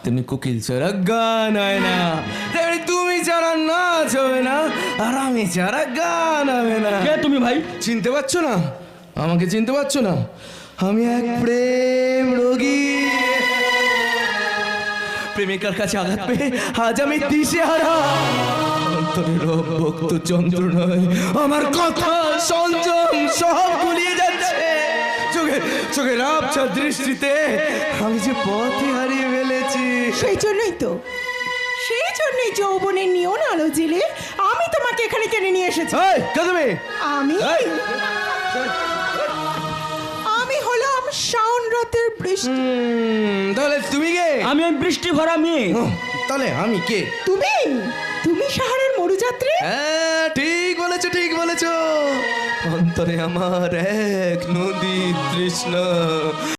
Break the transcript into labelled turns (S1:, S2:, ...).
S1: তেমনি কোকিল ছাড়া গান হয় না, তেমনি তুমি ছাড়া নাচ হবে না, আর আমি ছাড়া গান হবে না।
S2: কে তুমি ভাই?
S1: চিনতে পারছো না? আমাকে চিনতে পারছো না? আমি এক প্রেম রোগী। প্রেমিকার কাছে আঘাত পেয়ে আজ আমি দিশেহারা। অন্তরের অব্যক্ত যন্ত্রণায় আমার কথা সংযম সব গুলিয়ে যাচ্ছে। চোখের আবছা দৃষ্টিতে আমি যে পথে হারিয়ে ফেলেছি।
S3: সেই জন্যই যৌবনের নিয়ন আলো জেলে আমি তোমাকে এখানে টেনে নিয়ে এসেছি।
S1: এই, কে তুমি? এই।
S3: আমি হলাম শাওন রাতের বৃষ্টি।
S1: তাহলে তুমি কে?
S2: আমি ওই বৃষ্টি ভরা মেয়ে।
S1: তাহলে আমি কে?
S3: তুমি সাহারের মরুযাত্রী।
S1: হ্যাঁ, ঠিক বলেছো। অন্তরে আমার এক নদী তৃষ্ণা।